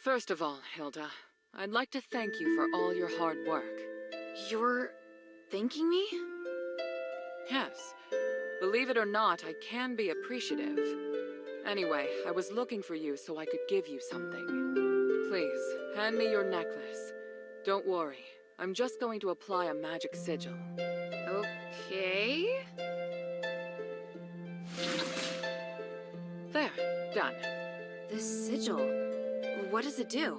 First of all, Hilda, I'd like to thank you for all your hard work. You're thanking me? Yes. Believe it or not, I can be appreciative. Anyway, I was looking for you so I could give you something. Please, hand me your necklace. Don't worry, I'm just going to apply a magic sigil. Okay. There, done. This sigil, what does it do?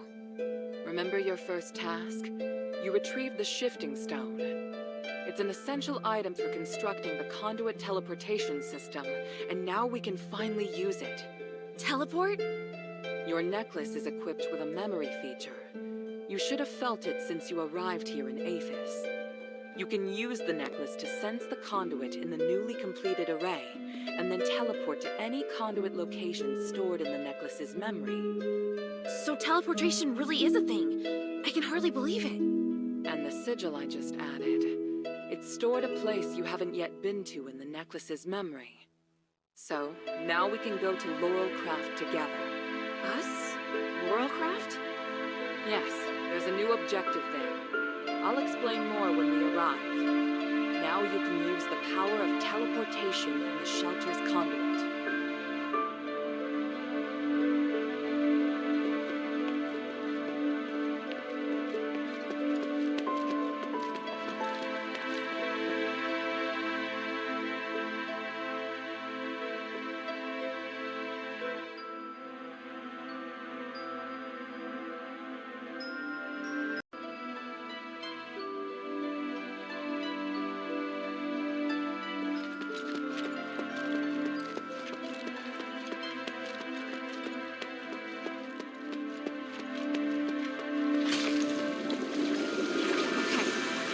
Remember your first task? You retrieved the shifting stone. It's an essential item for constructing the conduit teleportation system, and now we can finally use it. Teleport? Your necklace is equipped with a memory feature. You should have felt it since you arrived here in Aphis. You can use the necklace to sense the conduit in the newly completed array, and then teleport to any conduit location stored in the necklace's memory. So teleportation really is a thing. I can hardly believe it. And the sigil I just added. It's stored a place you haven't yet been to in the necklace's memory. So, now we can go to Laurel Craft together. Us? Laurel Craft? Yes, there's a new objective there. I'll explain more when we arrive. Now you can use the power of teleportation in the shelter's conduit.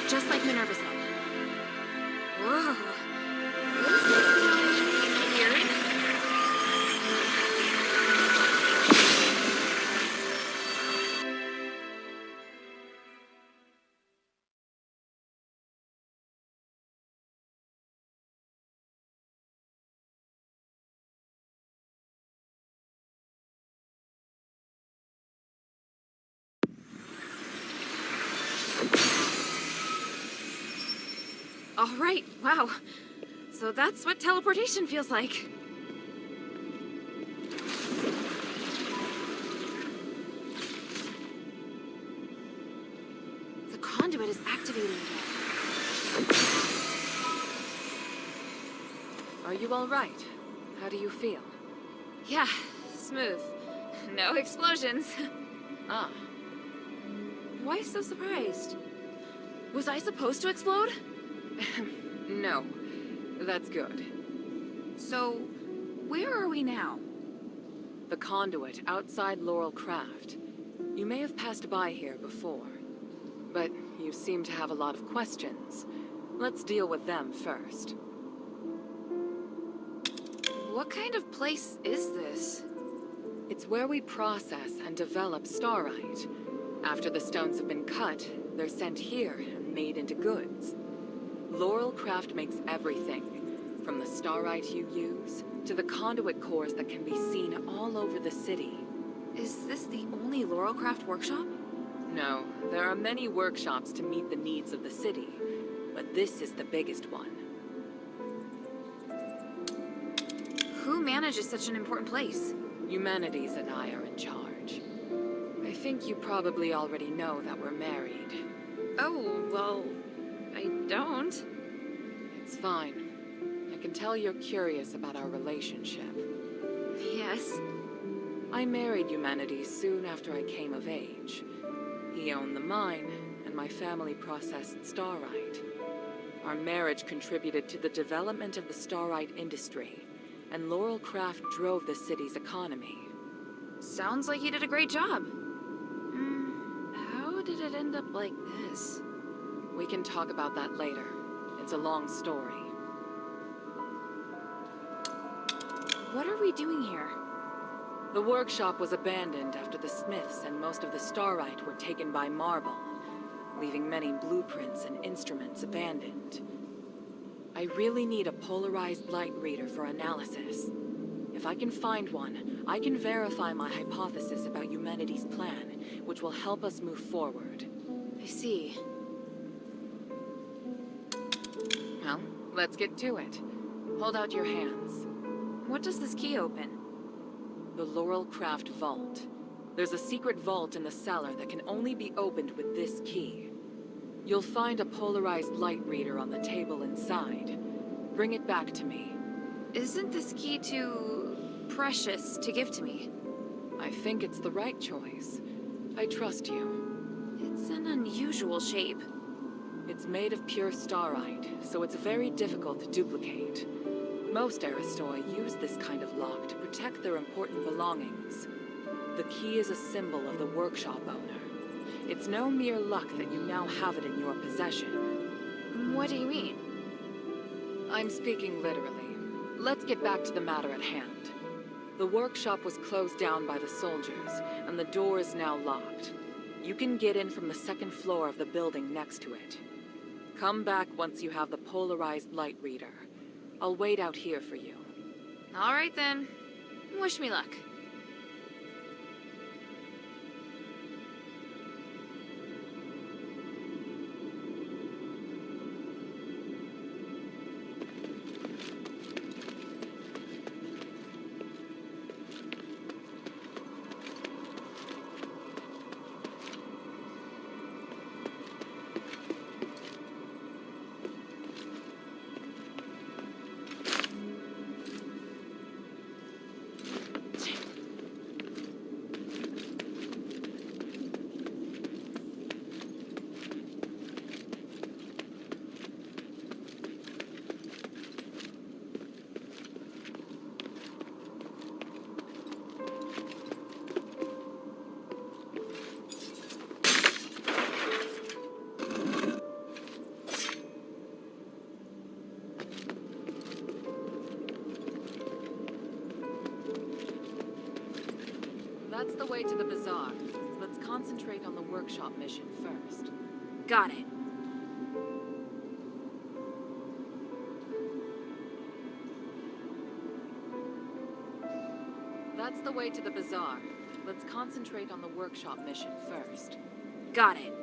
Just like Minerva said. Whoa. This is weird. All right, wow. So that's what teleportation feels like. The conduit is activating again. Are you all right? How do you feel? Yeah, smooth. No explosions. Ah. Why so surprised? Was I supposed to explode? No. That's good. So, where are we now? The conduit outside Laurel Craft. You may have passed by here before, but you seem to have a lot of questions. Let's deal with them first. What kind of place is this? It's where we process and develop starite. After the stones have been cut, they're sent here and made into goods. Laurel Craft makes everything, from the starite you use, to the conduit cores that can be seen all over the city. Is this the only Laurel Craft workshop? No, there are many workshops to meet the needs of the city, but this is the biggest one. Who manages such an important place? Humanities and I are in charge. I think you probably already know that we're married. Oh, well, I don't. It's fine. I can tell you're curious about our relationship. Yes. I married Humanities soon after I came of age. He owned the mine, and my family processed starite. Our marriage contributed to the development of the starite industry, and Laurel Craft drove the city's economy. Sounds like you did a great job. How did it end up like this? We can talk about that later. It's a long story. What are we doing here? The workshop was abandoned after the smiths and most of the starite were taken by Marble, leaving many blueprints and instruments abandoned. I really need a polarized light reader for analysis. If I can find one, I can verify my hypothesis about humanity's plan, which will help us move forward. I see. Well, let's get to it. Hold out your hands. What does this key open? The Laurel Craft Vault. There's a secret vault in the cellar that can only be opened with this key. You'll find a polarized light reader on the table inside. Bring it back to me. Isn't this key too precious to give to me? I think it's the right choice. I trust you. It's an unusual shape. It's made of pure starite, so it's very difficult to duplicate. Most Aristoi use this kind of lock to protect their important belongings. The key is a symbol of the workshop owner. It's no mere luck that you now have it in your possession. What do you mean? I'm speaking literally. Let's get back to the matter at hand. The workshop was closed down by the soldiers, and the door is now locked. You can get in from the second floor of the building next to it. Come back once you have the polarized light reader. I'll wait out here for you. All right then. Wish me luck. That's the way to the bazaar. Let's concentrate on the workshop mission first. Got it. That's the way to the bazaar. Let's concentrate on the workshop mission first. Got it.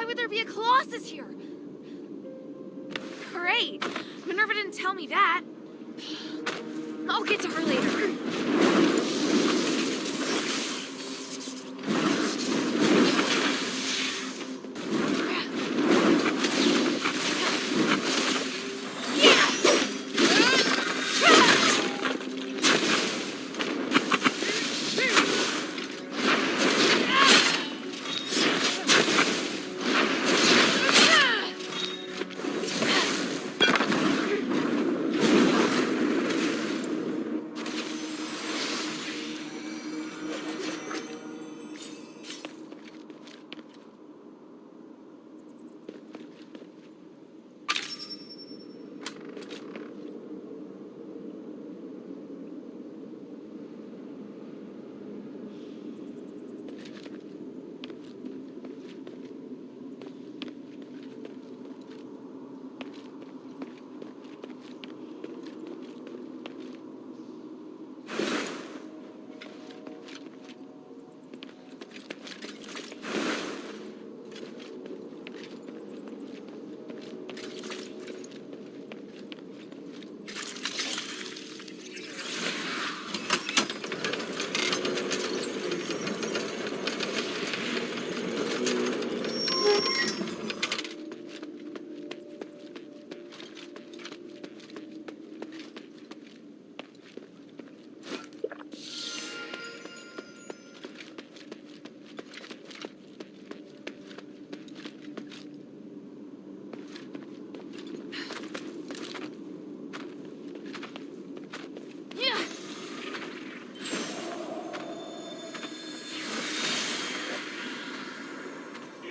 would there be a Colossus here? Great. Minerva didn't tell me that. I'll get to her later.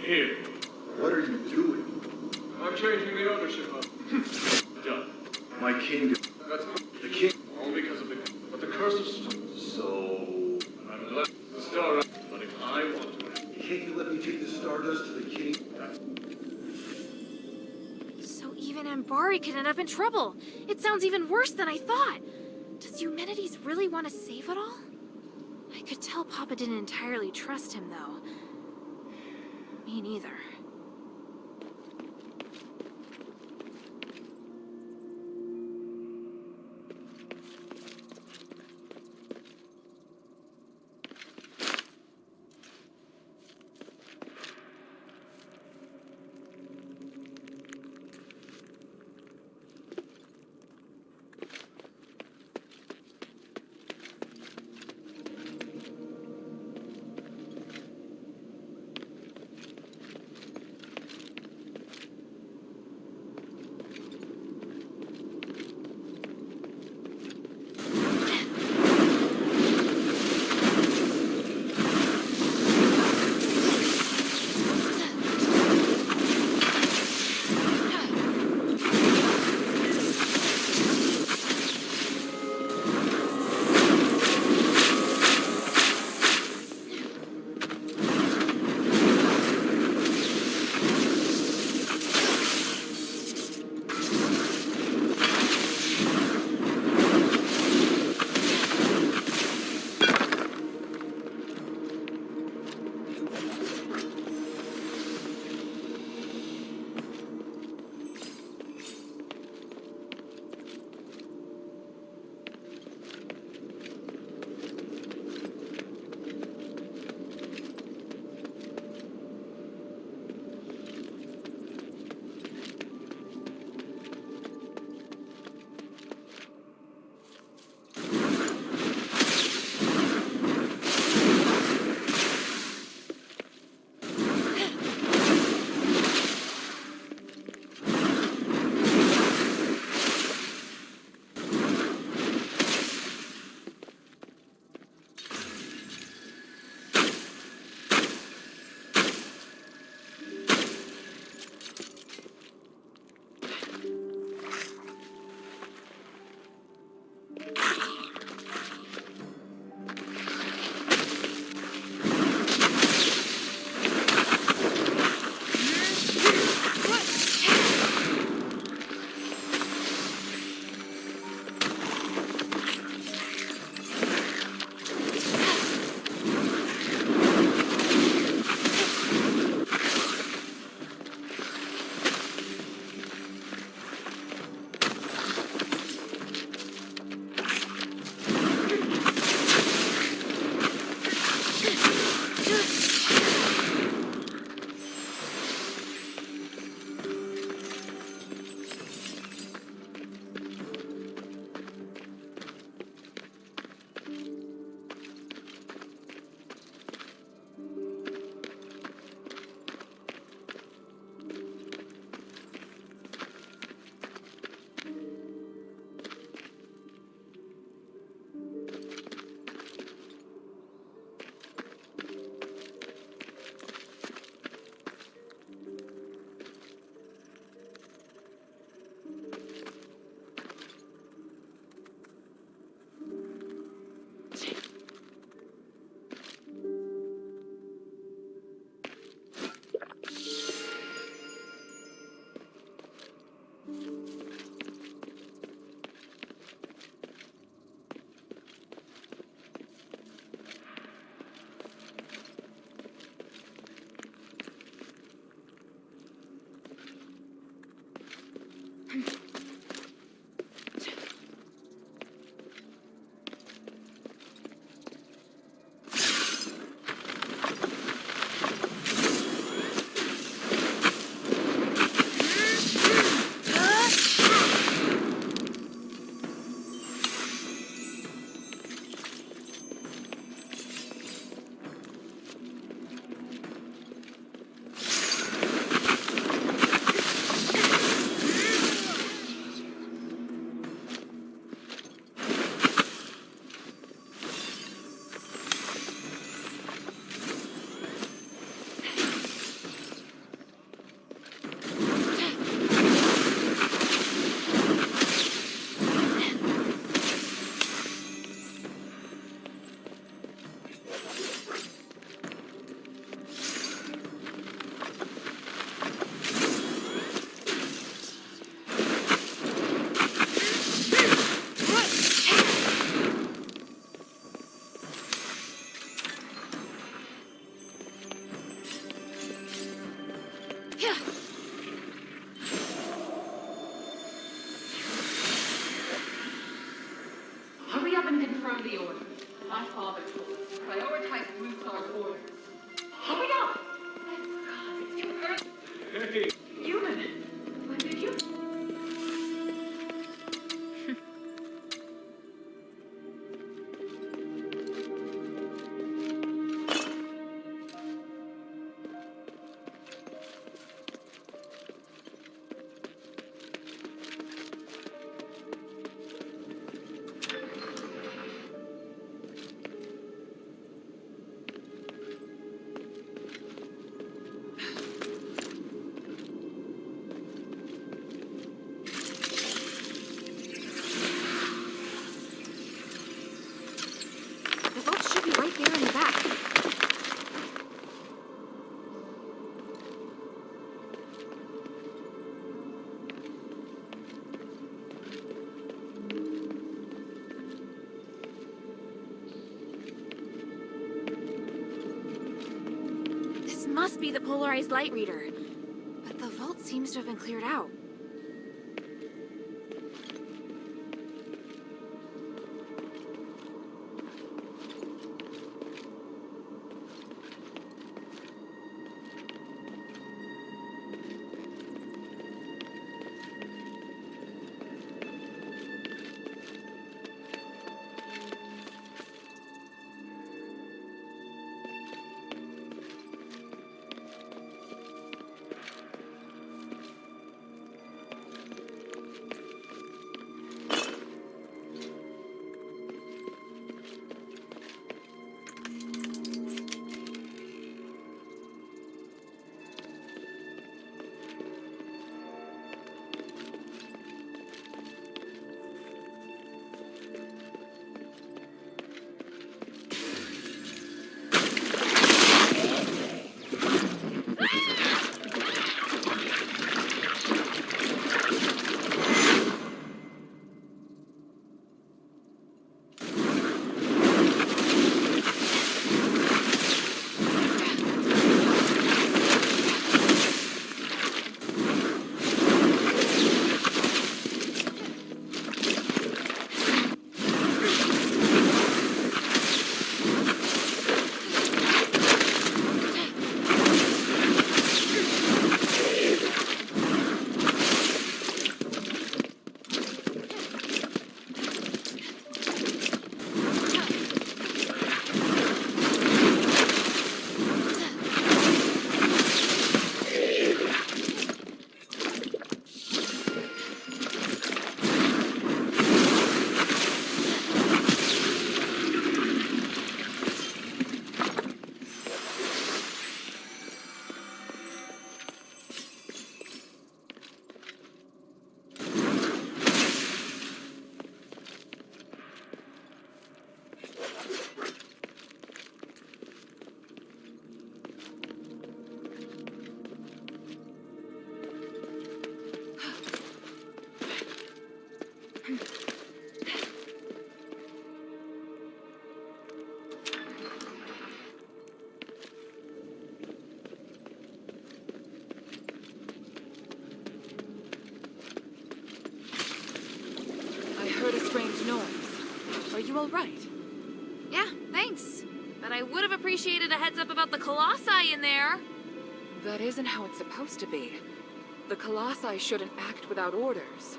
Here. What are you doing? I'm changing the ownership of done. My kingdom. That's The king. all because of the curse of So. I'm left the star, but if I want to, Can't you let me take the Stardust to the king? So even Ambari could end up in trouble. It sounds even worse than I thought. Does Eumenides really want to save it all? I could tell Papa didn't entirely trust him, though. Me neither. Prioritize blue star orders. Hurry up! God, it's too early. Hey, Human, when did you? The vault should be right there in the back. This must be the polarized light reader. But the vault seems to have been cleared out. Heard a strange noise. Are you all right? Yeah, thanks. But I would have appreciated a heads up about the colossi in there. That isn't how it's supposed to be. The colossi shouldn't act without orders.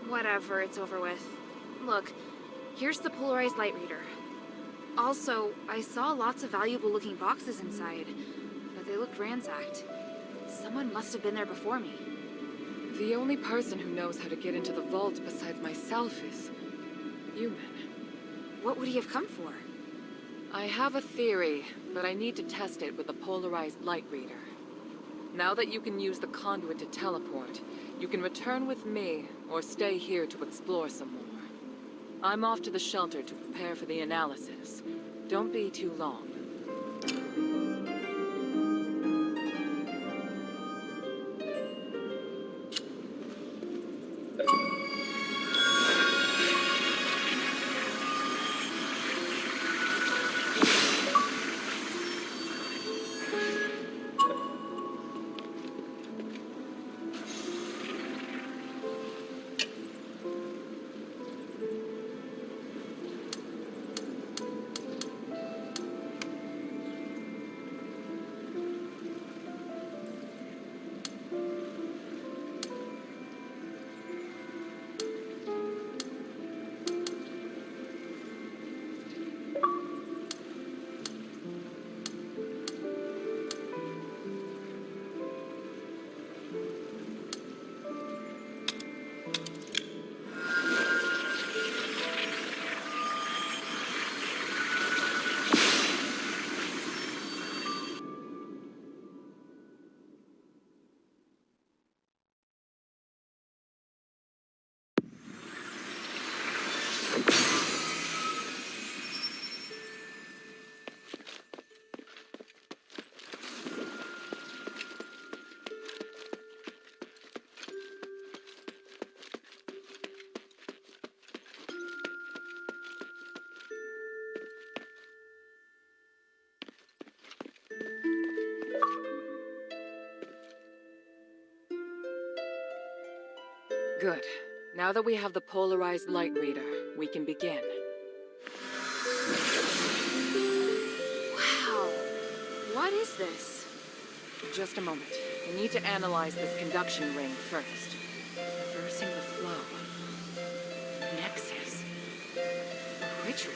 Whatever, it's over with. Look, here's the polarized light reader. Also, I saw lots of valuable looking boxes inside, but they looked ransacked. Someone must have been there before me. The only person who knows how to get into the vault besides myself is human. What would he have come for? I have a theory, but I need to test it with a polarized light reader. Now that you can use the conduit to teleport, you can return with me or stay here to explore some more. I'm off to the shelter to prepare for the analysis. Don't be too long. Good. Now that we have the polarized light reader, we can begin. Wow. What is this? Just a moment. We need to analyze this conduction ring first. Reversing the flow. Nexus. A ritual.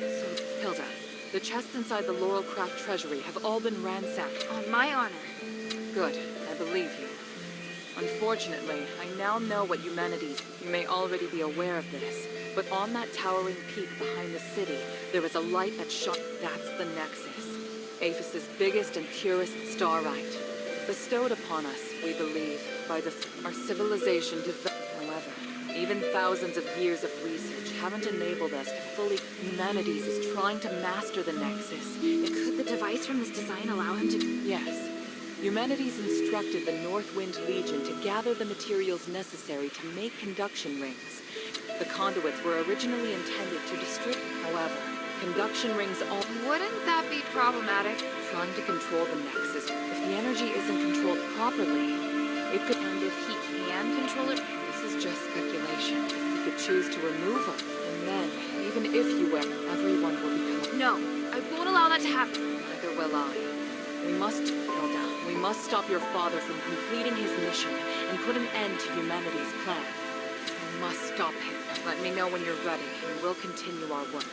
So, Hilda, the chests inside the Laurel Craft treasury have all been ransacked. On my honor. Good. I believe you. Unfortunately, I now know what humanities. You may already be aware of this, but on that towering peak behind the city, there is a light that shone. That's the Nexus. Aphis's biggest and purest starlight. Bestowed upon us, we believe, by our civilization. However, even thousands of years of research haven't enabled us to fully. Humanities is trying to master the Nexus. Could the device from this design allow him to... Yes. Humanities instructed the Northwind Legion to gather the materials necessary to make conduction rings. The conduits were originally intended to distribute. However, conduction rings all... Wouldn't that be problematic? Trying to control the Nexus. If the energy isn't controlled properly, it could... And if he can control it... This is just speculation. You could choose to remove her. And then, even if you were, everyone will become... No, I won't allow that to happen. Neither will I. We must... Hilda, we must stop your father from completing his mission and put an end to humanity's plan. We must stop him. Let me know when you're ready, and we'll continue our work.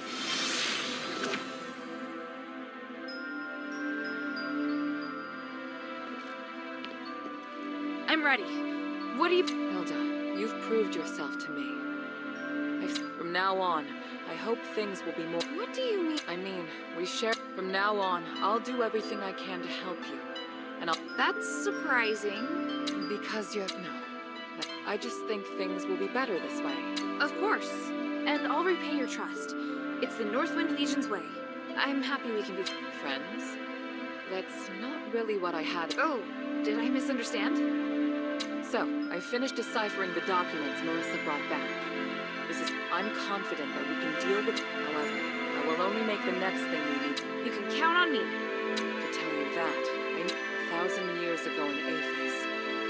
I'm ready. What do you... Hilda, you've proved yourself to me. From now on, I hope things will be more... What do you mean? I mean, we share... From now on, I'll do everything I can to help you. And I'll... That's surprising. Because you're... No. I just think things will be better this way. Of course. And I'll repay your trust. It's the Northwind Legion's way. I'm happy we can be... Friends? That's not really what I had... Oh, did I misunderstand? So, I finished deciphering the documents Marissa brought back. I'm confident that we can deal with... However, I will only make the next thing we need. You can count on me. To tell you that, 1,000 years ago in Aphis,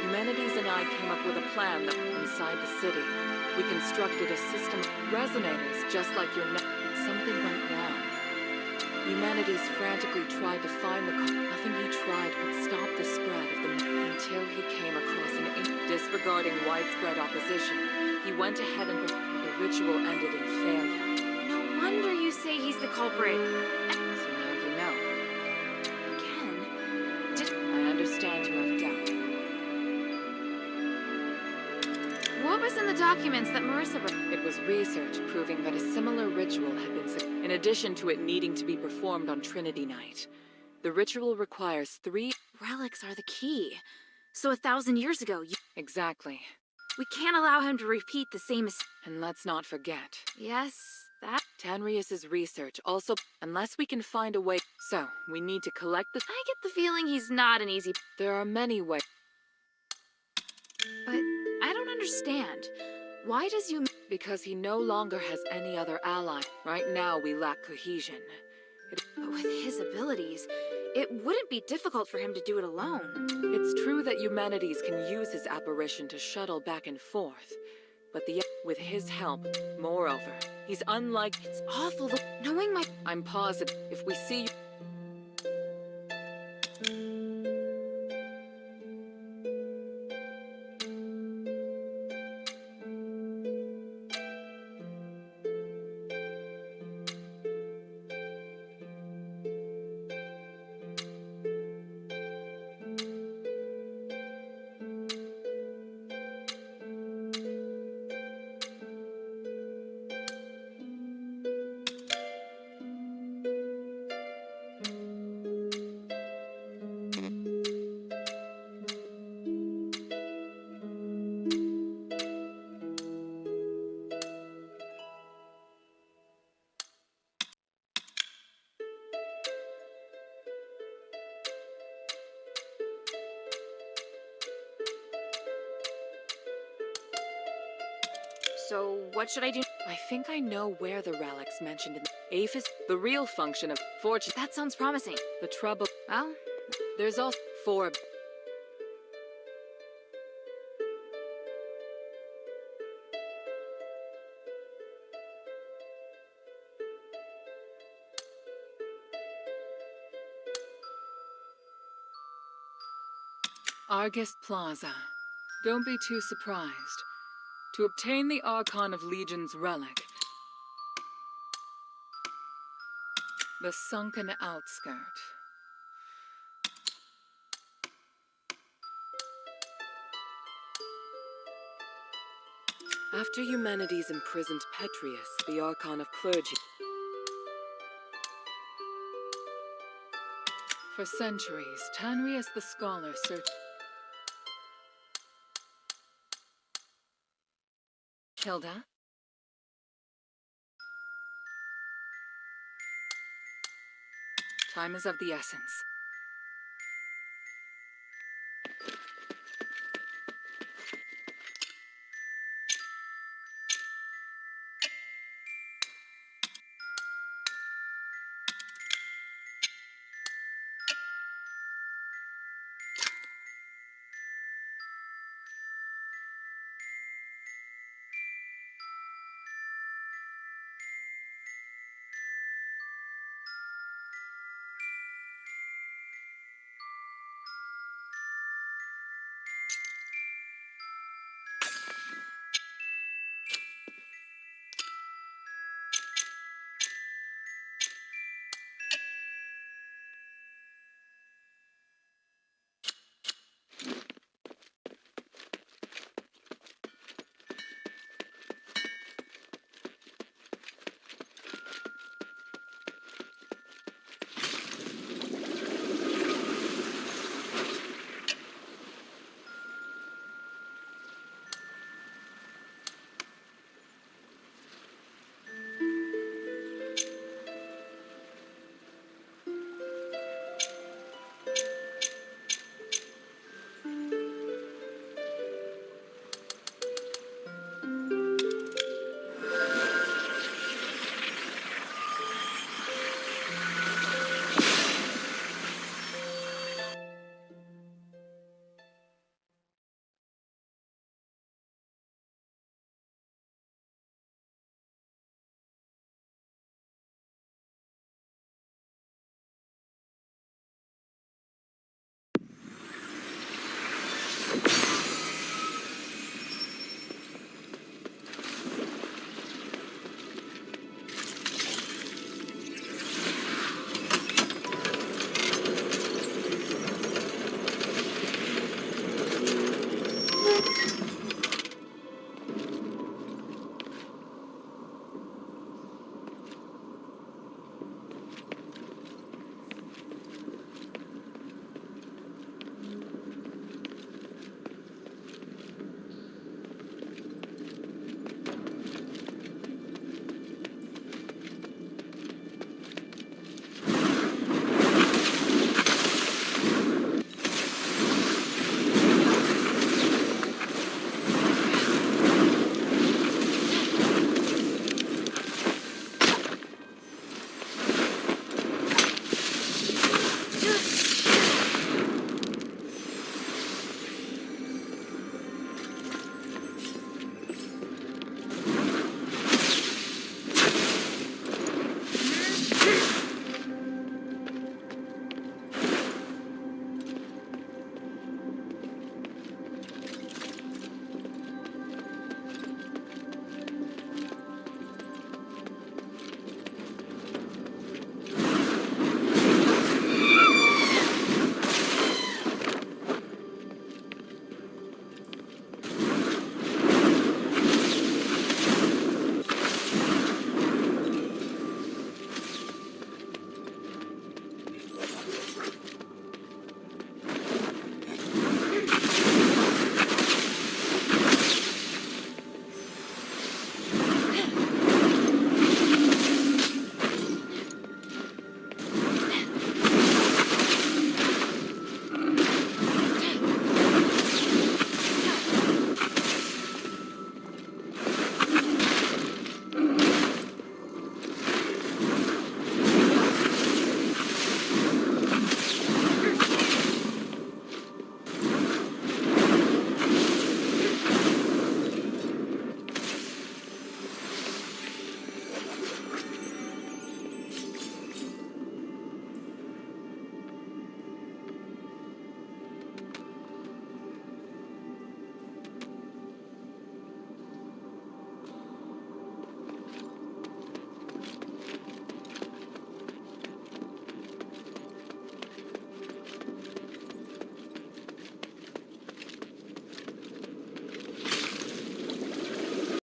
humanities and I came up with a plan that inside the city, we constructed a system of resonators just like your but something went wrong. Humanities frantically tried to find the nothing he tried could stop the spread of the until he came across an disregarding widespread opposition. He went ahead and the ritual ended in failure. No wonder you say he's the culprit. So now you know. Again? I understand you have doubt. What was in the documents that Marissa brought? It was research proving that a similar ritual had been in addition to it needing to be performed on Trinity Night. The ritual requires 3 relics are the key. So 1,000 years ago, Exactly. we can't allow him to repeat the same mistake. And let's not forget. Yes, that... Tanrius's research also, unless we can find a way. So, we need to collect the... I get the feeling he's not an easy... There are many ways. But I don't understand. Why does you... Because he no longer has any other ally. Right now, we lack cohesion. But with his abilities, it wouldn't be difficult for him to do it alone. It's true that humanities can use his apparition to shuttle back and forth. But with his help, moreover, he's unlike... It's awful knowing my... I'm positive if we see... So, what should I do? I think I know where the relics mentioned in the Aphis, the real function of fortune. That sounds promising. The trouble. Well, There's also 4. Argus Plaza. Don't be too surprised. To obtain the Archon of Legion's relic, the sunken outskirt. After Eumenides imprisoned Petrius, the Archon of Clergy. For centuries, Tanrius the Scholar searched. Hilda? Time is of the essence.